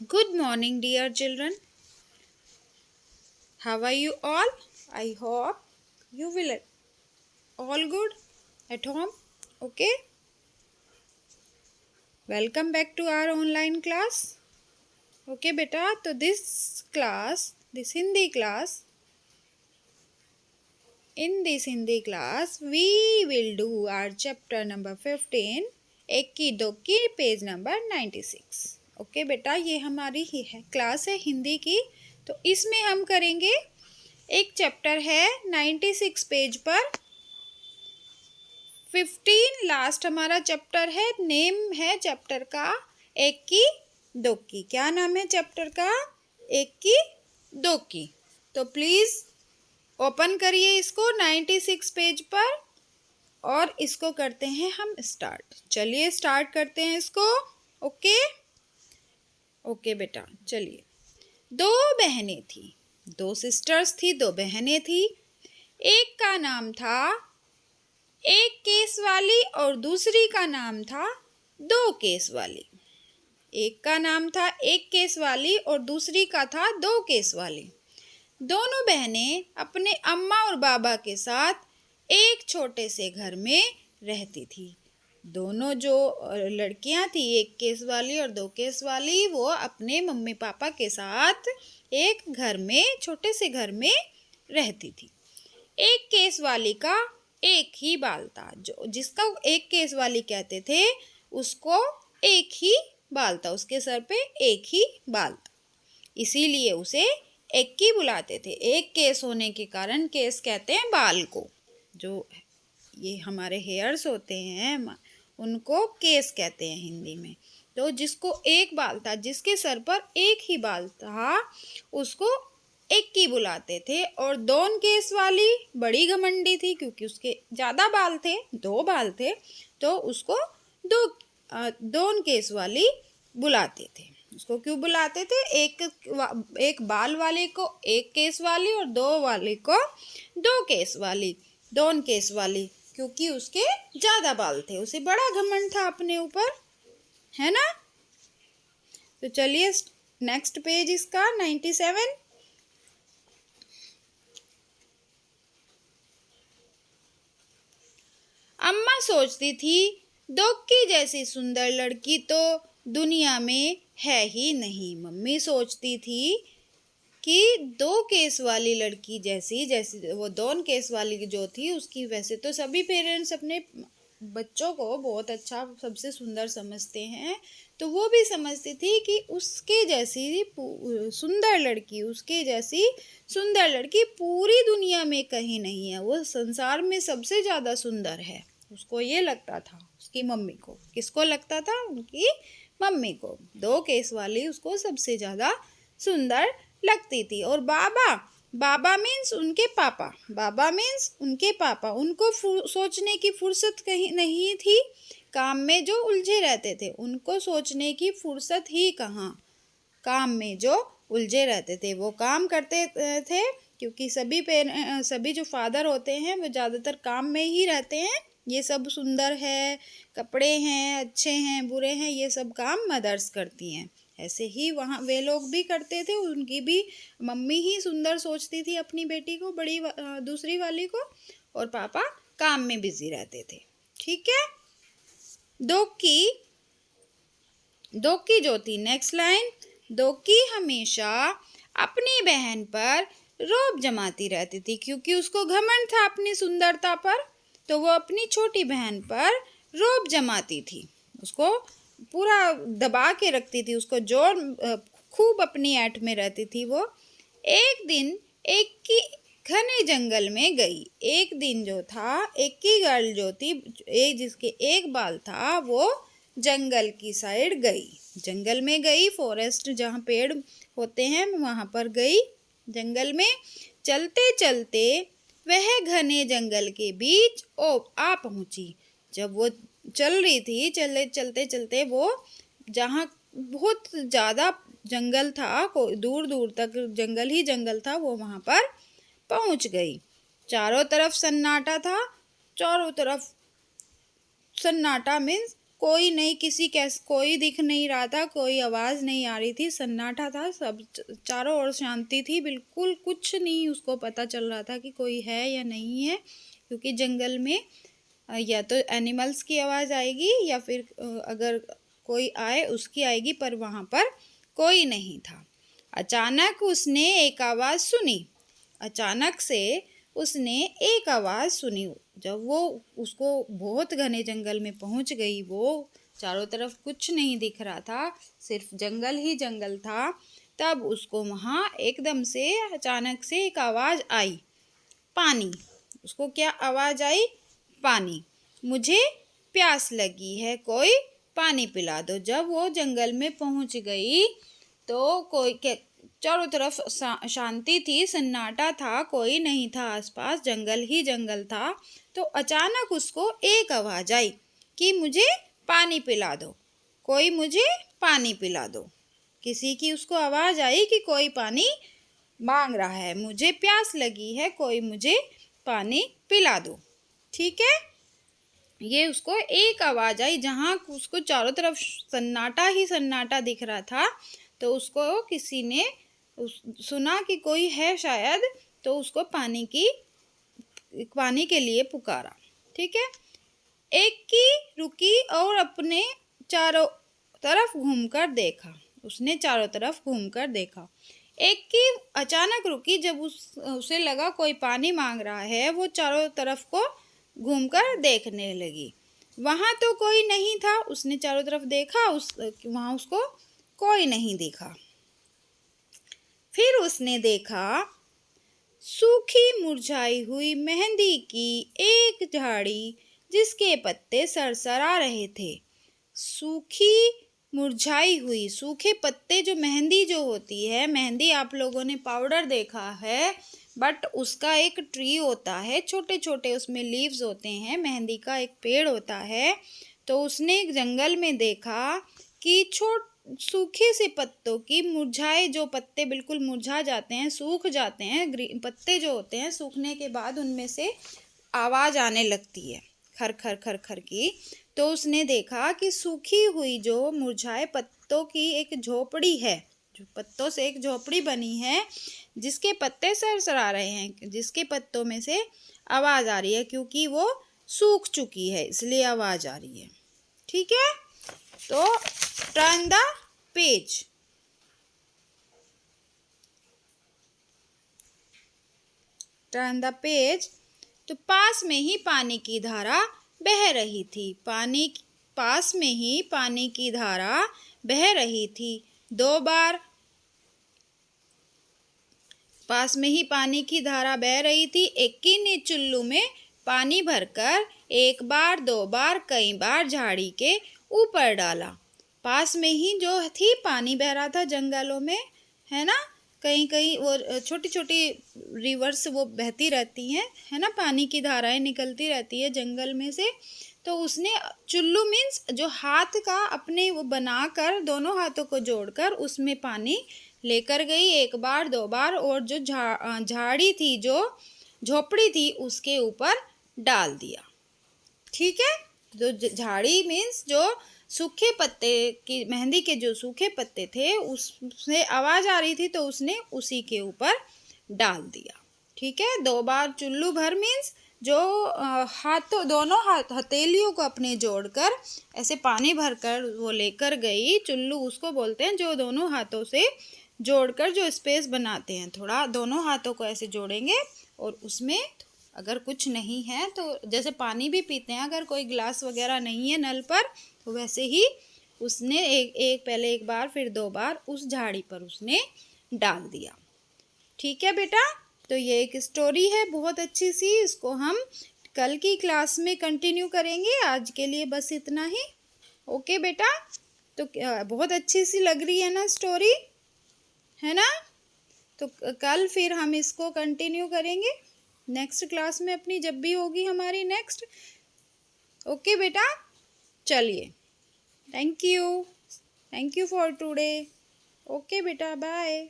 Good morning, dear children. How are you all? I hope you will all good at home. Okay. Welcome back to our online class. Okay, beta. So this Hindi class, in this Hindi class, we will do our chapter number 15, Ekki Dokki, page number 96. Okay बेटा, ये हमारी ही है class है हिंदी की. तो इसमें हम करेंगे एक चैप्टर है 96 पेज पर. 15 लास्ट हमारा चैप्टर है. नेम है चैप्टर का एक्की दोक्की. क्या नाम है चैप्टर का? एक्की दोक्की. तो प्लीज़ ओपन करिए इसको 96 पेज पर और इसको करते हैं हम स्टार्ट. चलिए स्टार्ट करते हैं इसको. ओके ओके बेटा, चलिए. दो बहनें थी, दो सिस्टर्स थी, दो बहनें थी. एक का नाम था एक केस वाली और दूसरी का नाम था दो केस वाली. एक का नाम था एक केस वाली और दूसरी का था दो केस वाली. दोनों बहनें अपने अम्मा और बाबा के साथ एक छोटे से घर में रहती थी. दोनों जो लड़कियां थी, एक केस वाली और दो केस वाली, वो अपने मम्मी पापा के साथ एक घर में, छोटे से घर में रहती थी. एक केस वाली का एक ही बाल था. जो जिसका एक केस वाली कहते थे उसको एक ही बाल था, उसके सर पे एक ही बाल था, इसीलिए उसे एक्की बुलाते थे. एक केस होने के कारण, केस कहते हैं बाल को, जो ये हमारे हेयर्स होते हैं उनको केस कहते हैं हिंदी में. तो जिसको एक बाल था, जिसके सर पर एक ही बाल था, उसको एक्की बुलाते थे. और दोन केस वाली बड़ी घमंडी थी क्योंकि उसके ज़्यादा बाल थे, दो बाल थे, तो उसको दोन केस वाली बुलाते थे. उसको क्यों बुलाते थे? एक बाल वाले को एक केस वाली और दो वाले को दो केस वाली, दोन केस वाली, क्योंकि उसके ज़्यादा बाल थे, उसे बड़ा घमंड था अपने ऊपर, है ना. तो चलिए नेक्स्ट पेज इसका 97. अम्मा सोचती थी दोक्की जैसी सुंदर लड़की तो दुनिया में है ही नहीं. मम्मी सोचती थी कि दो केस वाली लड़की जैसी वो दोन केस वाली जो थी उसकी, वैसे तो सभी पेरेंट्स अपने बच्चों को बहुत अच्छा, सबसे सुंदर समझते हैं, तो वो भी समझती थी कि उसके जैसी सुंदर लड़की, उसके जैसी सुंदर लड़की पूरी दुनिया में कहीं नहीं है, वो संसार में सबसे ज़्यादा सुंदर है. उसको ये लगता था, उसकी मम्मी को. किसको लगता था? उनकी मम्मी को. दो केस वाली उसको सबसे ज़्यादा सुंदर लगती थी. और बाबा मीन्स उनके पापा, बाबा मीन्स उनके पापा, उनको सोचने की फुर्सत कहीं नहीं थी. काम में जो उलझे रहते थे, उनको सोचने की फुर्सत ही कहाँ. काम में जो उलझे रहते थे वो काम करते थे, क्योंकि सभी जो फादर होते हैं वो ज़्यादातर काम में ही रहते हैं. ये सब सुंदर है, कपड़े हैं, अच्छे हैं, बुरे हैं, ये सब काम मदर्स करती हैं. ऐसे ही वहाँ वे लोग भी करते थे. उनकी भी मम्मी ही सुंदर सोचती थी अपनी बेटी को, दूसरी वाली को, और पापा काम में बिजी रहते थे. ठीक है. दोक्की जो थी, नेक्स्ट लाइन, दोक्की हमेशा अपनी बहन पर रौब जमाती रहती थी, क्योंकि उसको घमंड था अपनी सुंदरता पर, तो वो अपनी छोटी बहन पर रौब जमाती थी, उसको पूरा दबा के रखती थी, उसको खूब अपनी ऐठ में रहती थी वो. एक दिन एक की घने जंगल में गई. एक दिन जो था, एक की गर्ल जो थी, जिसके एक बाल था, वो जंगल की साइड गई. जंगल में गई, फॉरेस्ट जहाँ पेड़ होते हैं वहाँ पर गई. जंगल में चलते चलते वह घने जंगल के बीच आ पहुँची. जब वो चल रही थी, चलते चलते वो जहाँ बहुत ज़्यादा जंगल था, दूर दूर तक जंगल ही जंगल था, वो वहाँ पर पहुँच गई. चारों तरफ सन्नाटा था. चारों तरफ सन्नाटा मीन्स कोई नहीं, कोई दिख नहीं रहा था, कोई आवाज़ नहीं आ रही थी, सन्नाटा था, सब चारों ओर शांति थी, बिल्कुल कुछ नहीं उसको पता चल रहा था कि कोई है या नहीं है, क्योंकि जंगल में या तो एनिमल्स की आवाज़ आएगी या फिर अगर कोई आए उसकी आएगी, पर वहाँ पर कोई नहीं था। अचानक उसने एक आवाज़ सुनी। अचानक से उसने एक आवाज़ सुनी। जब वो उसको बहुत घने जंगल में पहुंच गई, वो चारों तरफ कुछ नहीं दिख रहा था, सिर्फ जंगल ही जंगल था। तब उसको वहाँ एकदम से अचानक से एक आवाज़ आई, पानी। उसको क्या आवाज़ आई? पानी। मुझे प्यास लगी है, कोई पानी पिला दो। जब वो जंगल में पहुंच गई तो चारों तरफ शांति थी, सन्नाटा था, कोई नहीं था आसपास, जंगल ही जंगल था। तो अचानक उसको एक आवाज़ आई कि मुझे पानी पिला दो, कोई मुझे पानी पिला दो। किसी की उसको आवाज़ आई कि कोई पानी मांग रहा है, मुझे प्यास लगी है, कोई मुझे पानी पिला दो। ठीक है, ये उसको एक आवाज़ आई, जहाँ उसको चारों तरफ सन्नाटा ही सन्नाटा दिख रहा था। तो उसको किसी ने सुना कि कोई है शायद, तो उसको पानी के लिए पुकारा। ठीक है, एक की रुकी और अपने चारों तरफ घूमकर देखा। उसने चारों तरफ घूमकर देखा। एक की अचानक रुकी, जब उसे लगा कोई पानी मांग रहा है, वो चारों तरफ को घूमकर देखने लगी। वहाँ तो कोई नहीं था, उसने चारों तरफ देखा, वहाँ उसको कोई नहीं दिखा। फिर उसने देखा सूखी मुरझाई हुई मेहंदी की एक झाड़ी, जिसके पत्ते सरसरा रहे थे। सूखी मुरझाई हुई, सूखे पत्ते, जो मेहंदी जो होती है, मेहंदी आप लोगों ने पाउडर देखा है, बट उसका एक ट्री होता है, छोटे छोटे उसमें लीव्स होते हैं, मेहंदी का एक पेड़ होता है। तो उसने एक जंगल में देखा कि सूखे से पत्तों की मुरझाए, जो पत्ते बिल्कुल मुरझा जाते हैं, सूख जाते हैं, पत्ते जो होते हैं सूखने के बाद उनमें से आवाज़ आने लगती है, खर खर खर खर की। तो उसने देखा कि सूखी हुई जो मुरझाए पत्तों की एक झोपड़ी है, जो पत्तों से एक झोपड़ी बनी है, जिसके पत्ते सरसरा रहे हैं, जिसके पत्तों में से आवाज़ आ रही है, क्योंकि वो सूख चुकी है इसलिए आवाज़ आ रही है। ठीक है, तो turn the page. Turn the page. तो पास में ही पानी की धारा बह रही थी। पास में ही पानी की धारा बह रही थी। 2 बार पास में ही पानी की धारा बह रही थी। एक्की ने चुल्लू में पानी भरकर 1 बार 2 बार कई बार झाड़ी के ऊपर डाला। पास में ही जो थी, पानी बह रहा था जंगलों में, है ना, कहीं कहीं वो छोटी छोटी रिवर्स वो बहती रहती हैं, है ना, पानी की धाराएं निकलती रहती है जंगल में से। तो उसने चुल्लू मीन्स जो हाथ का अपने वो बनाकर, दोनों हाथों को जोड़कर उसमें पानी लेकर गई 1 बार 2 बार, और जो झाड़ी थी, जो झोपड़ी थी, उसके ऊपर डाल दिया। ठीक है, जो झाड़ी मीन्स जो सूखे पत्ते की, मेहंदी के जो सूखे पत्ते थे, उससे आवाज़ आ रही थी, तो उसने उसी के ऊपर डाल दिया। ठीक है, 2 बार चुल्लू भर मीन्स जो हाथों, दोनों हथेलियों को अपने जोड़कर ऐसे पानी भरकर वो लेकर गई। चुल्लू उसको बोलते हैं जो दोनों हाथों से जोड़कर जो स्पेस बनाते हैं, थोड़ा दोनों हाथों को ऐसे जोड़ेंगे, और उसमें अगर कुछ नहीं है तो जैसे पानी भी पीते हैं, अगर कोई गिलास वगैरह नहीं है नल पर, तो वैसे ही उसने पहले 1 बार फिर 2 बार उस झाड़ी पर उसने डाल दिया। ठीक है बेटा, तो ये एक स्टोरी है बहुत अच्छी सी, इसको हम कल की क्लास में कंटिन्यू करेंगे। आज के लिए बस इतना ही। ओके बेटा, तो बहुत अच्छी सी लग रही है ना स्टोरी, है ना? तो कल फिर हम इसको कंटिन्यू करेंगे नेक्स्ट क्लास में अपनी, जब भी होगी हमारी नेक्स्ट। ओके बेटा, चलिए, thank you for today. Okay बेटा, बाय।